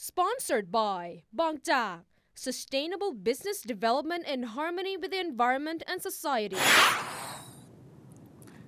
Sponsored by Bangja, Sustainable Business Development in Harmony with the Environment and Society.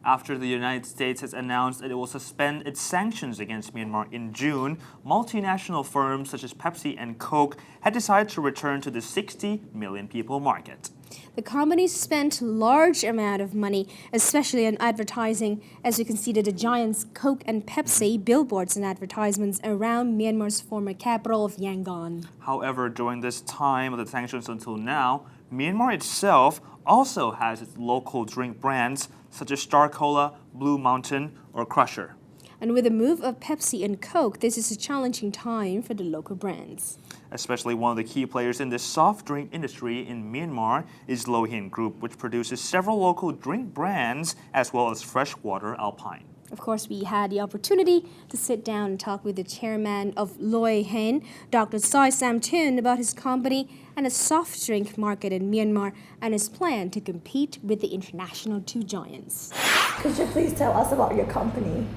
After the United States has announced that it will suspend its sanctions against Myanmar in June, multinational firms such as Pepsi and Coke had decided to return to the 60 million people market. The companies spent large amount of money, especially on advertising, as you can see that the giants Coke and Pepsi billboards and advertisements around Myanmar's former capital of Yangon. However, during this time of the sanctions until now, Myanmar itself also has its local drink brands such as Star Cola, Blue Mountain, or Crusher. And with the move of Pepsi and Coke, this is a challenging time for the local brands. Especially one of the key players in the soft drink industry in Myanmar is Lohin Group, which produces several local drink brands as well as freshwater Alpine. Of course, we had the opportunity to sit down and talk with the chairman of Hein, Dr. Sai Samtun, about his company and the soft drink market in Myanmar and his plan to compete with the international two giants. Could you please tell us about your company?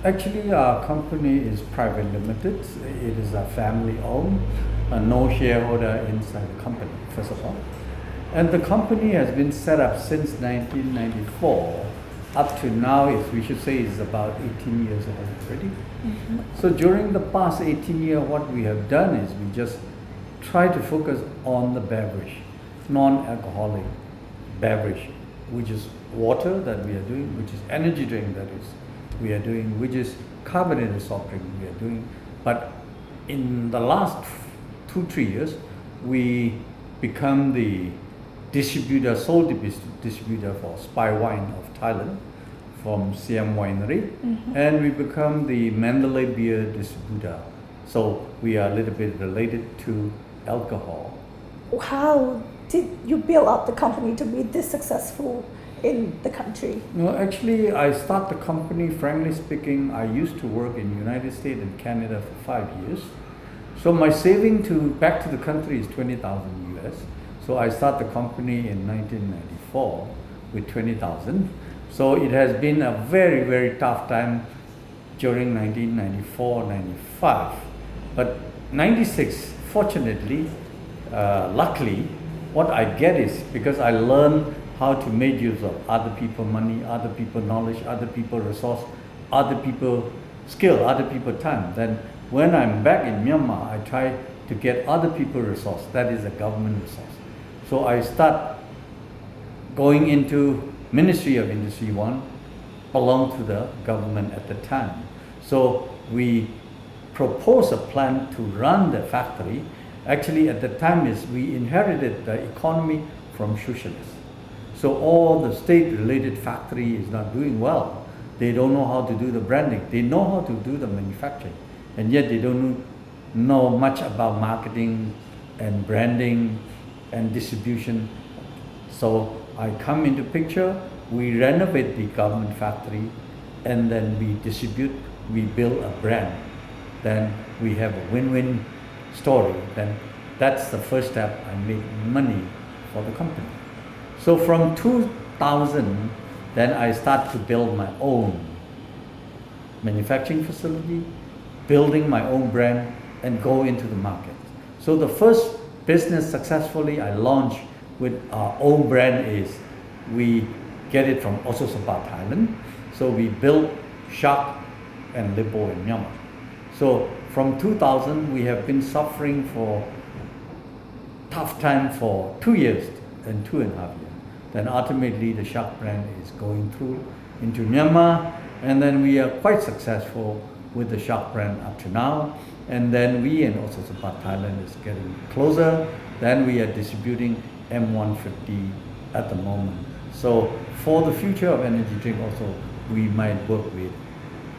Actually, our company is private limited. It is a family owned, no shareholder inside the company, first of all. And the company has been set up since 1994. Up to now, if we should say, is about 18 years old already. So during the past 18 years, what we have done is we just try to focus on the beverage, non-alcoholic beverage, which is water that we are doing, which is energy drink that is we are doing, which is carbonated soft drink we are doing. But in the last 2-3 years, we become the distributor, sole distributor for Spy Wine of Thailand from Siam Winery, and we become the Mandalay beer distributor. So we are a little bit related to alcohol. How did you build up the company to be this successful in the country? No, actually, I started the company, frankly speaking, I used to work in the United States and Canada for 5 years. So my saving back to the country is 20,000 US. So I started the company in 1994 with 20,000. So it has been a very, very tough time during 1994-95. But 96, fortunately, luckily, what I get is because I learned how to make use of other people's money, other people's knowledge, other people's resource, other people's skill, other people's time. Then when I'm back in Myanmar, I try to get other people's resource, that is a government resource. So I start going into Ministry of Industry 1, belonged to the government at the time. So we proposed a plan to run the factory. Actually at the time we inherited the economy from socialists. So all the state-related factory is not doing well. They don't know how to do the branding. They know how to do the manufacturing. And yet they don't know much about marketing and branding and distribution. So I come into picture, we renovate the government factory, and then we distribute, we build a brand. Then we have a win-win story. Then that's the first step. I make money for the company. So from 2000, then I start to build my own manufacturing facility, building my own brand, and go into the market. So the first business successfully I launched with our own brand is we get it from Ososapa, Thailand. So we built Shark and Lipo in Myanmar. So from 2000, we have been suffering for tough time for 2 years and 2.5 years. Then ultimately the Shark brand is going through into Myanmar, and then we are quite successful with the Shark brand up to now. And then we and also Thailand is getting closer. Then we are distributing M150 at the moment. So for the future of energy drink also, we might work with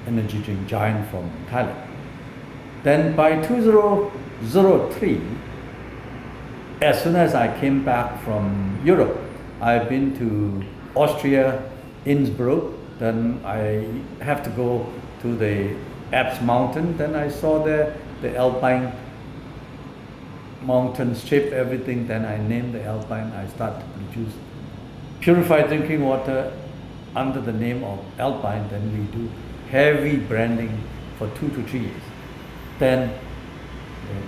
energy drink giant from Thailand. Then by 2003, as soon as I came back from Europe, I've been to Austria, Innsbruck. Then I have to go to the Alps mountain. Then I saw the Alpine mountain strip, everything. Then I named the Alpine. I started to produce purified drinking water under the name of Alpine. Then we do heavy branding for 2 to 3 years. Then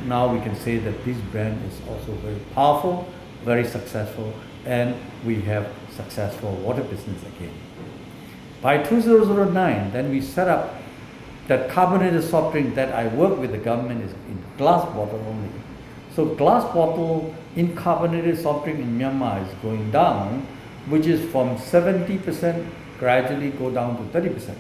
now we can say that this brand is also very powerful, very successful, and we have successful water business again. By 2009, then we set up that carbonated soft drink that I work with the government is in glass bottle only. So glass bottle in carbonated soft drink in Myanmar is going down, which is from 70% gradually go down to 30%.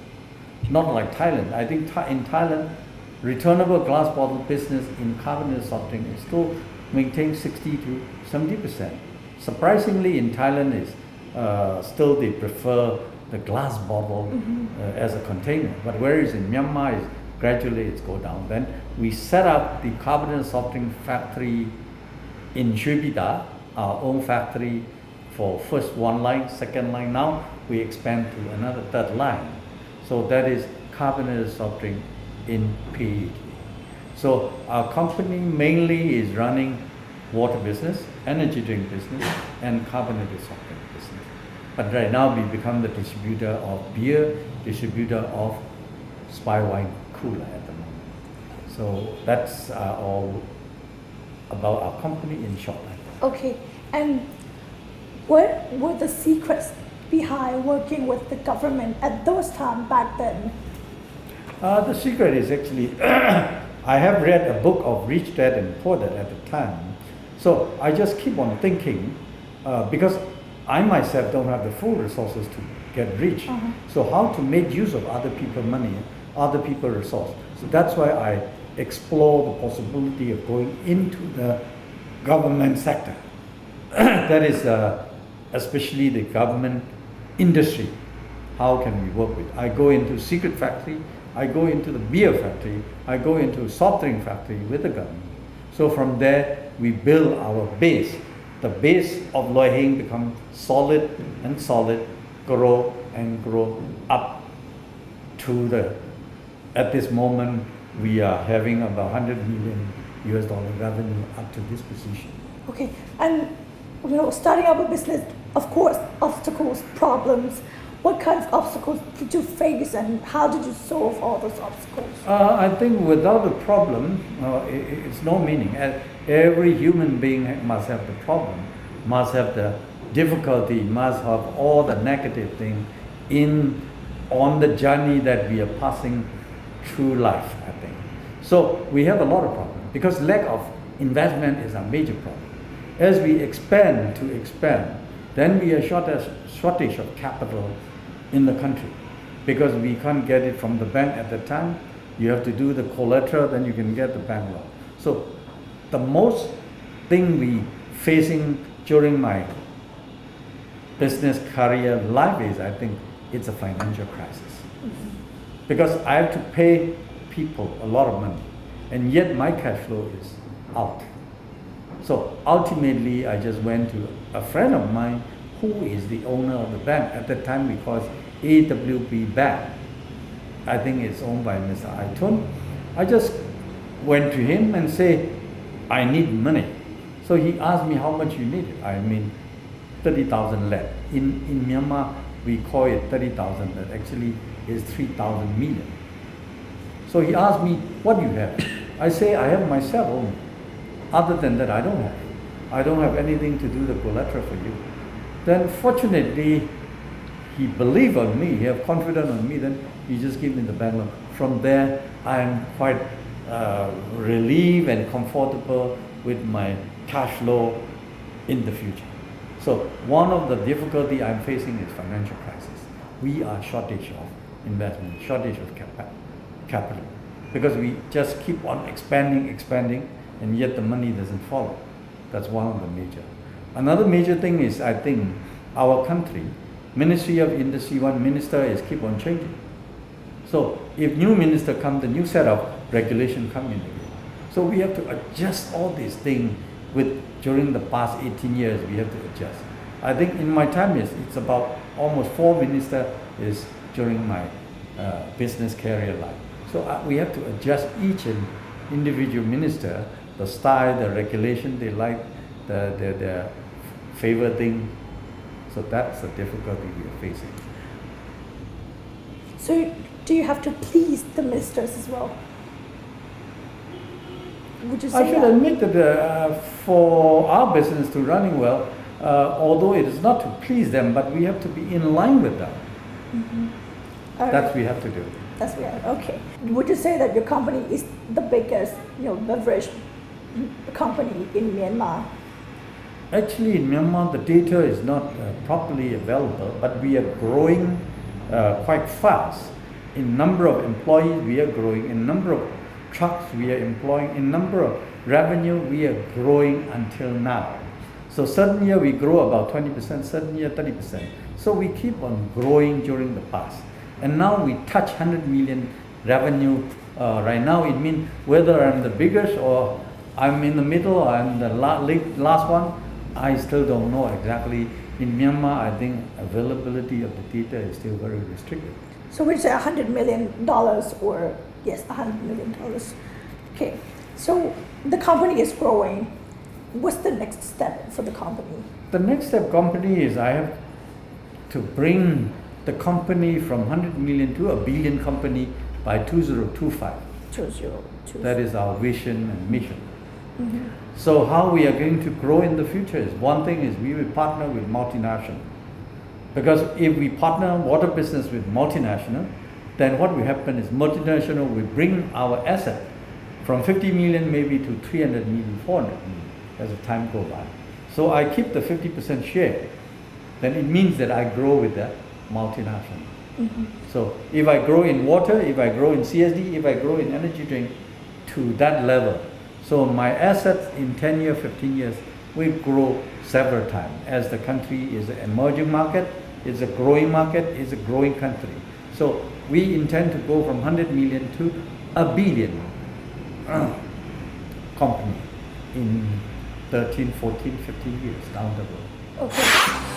Not like Thailand. I think in Thailand, returnable glass bottle business in carbonated soft drink is still maintained 60 to 70%. Surprisingly, in Thailand is still they prefer the glass bottle as a container. But whereas in Myanmar, gradually it's go down. Then we set up the carbonated soft drink factory in Shuibida, our own factory for first one line, second line. Now we expand to another third line. So that is carbonated soft drink in PET. So our company mainly is running water business, energy drink business, and carbonated soft drink business. But right now we become the distributor of beer, distributor of spy wine cooler at the moment. So that's all about our company in short. Okay, and what were the secrets behind working with the government at those times back then? The secret is actually, I have read a book of Rich Dad and Poor Dad at the time. So I just keep on thinking, because I myself don't have the full resources to get rich. So how to make use of other people's money, other people's resources. So that's why I explore the possibility of going into the government sector. That is especially the government industry. How can we work with? I go into secret factory, I go into the beer factory, I go into soft drink factory with the government. So from there, we build our base. The base of Lohin becomes solid and solid, grow and grow up to the, at this moment, we are having about $100 million revenue up to this position. Okay, and starting up a business, of course, obstacles, problems. What kind of obstacles did you face and how did you solve all those obstacles? I think without a problem, it's no meaning. Every human being must have the problem, must have the difficulty, must have all the negative thing on the journey that we are passing through life, I think. So we have a lot of problems because lack of investment is a major problem. As we expand, then we are shortage of capital in the country because we can't get it from the bank at the time. You have to do the collateral, then you can get the bank loan. So the most thing we facing during my business career life is, I think, it's a financial crisis. Because I have to pay people a lot of money, and yet my cash flow is out. So ultimately, I just went to a friend of mine who is the owner of the bank. At that time, we called AWB Bank. I think it's owned by Mr. Aitun. I just went to him and say, I need money. So he asked me how much you need. I mean, 30,000 lek. In Myanmar, we call it 30,000. That actually is 3,000 million. So he asked me, what do you have? I say, I have myself only. Other than that, I don't have. I don't have anything to do the collateral for you. Then fortunately, he believed on me, he have confidence on me, then he just gave me the bank loan. From there, I am quite relieved and comfortable with my cash flow in the future. So one of the difficulty I'm facing is financial crisis. We are shortage of investment, shortage of capital, because we just keep on expanding, and yet the money doesn't follow. That's one of the major. Another major thing is, I think, our country, Ministry of Industry, one minister is keep on changing. So if new minister comes, the new set of regulation come in again. So we have to adjust all these things during the past 18 years, we have to adjust. I think in my time, it's about almost 4 ministers is during my business career life. So we have to adjust each and individual minister, the style, the regulation they like, the favorite thing. So that's the difficulty we are facing. So do you have to please the ministers as well? Would you I say should that? admit that for our business to running well, although it is not to please them, but we have to be in line with them. All right. That we have to do. That's weird. Okay. Would you say that your company is the biggest, beverage company in Myanmar? Actually, in Myanmar, the data is not properly available, but we are growing quite fast. In number of employees, we are growing. In number of trucks, we are employing. In number of revenue, we are growing until now. So certain year we grow about 20%, certain year 30%. So we keep on growing during the past. And now we touch 100 million revenue. Right now it means whether I'm the biggest or I'm in the middle or I'm the last one, I still don't know exactly. In Myanmar, I think availability of the data is still very restricted. So we say $100 million or yes, $100 million. Okay. So the company is growing. What's the next step for the company? The next step company is I have to bring the company from 100 million to a billion company by 2025. 2025. That is our vision and mission. So how we are going to grow in the future is one thing is we will partner with multinational. Because if we partner water business with multinational, then what will happen is multinational will bring our asset from 50 million maybe to 300 million, 400 million as the time goes by. So I keep the 50% share, then it means that I grow with that multinational. So if I grow in water, if I grow in CSD, if I grow in energy drink to that level, so my assets in 10 years, 15 years will grow several times as the country is an emerging market, it's a growing market, it's a growing country. So we intend to go from 100 million to a billion company in 13, 14, 15 years down the road. Okay.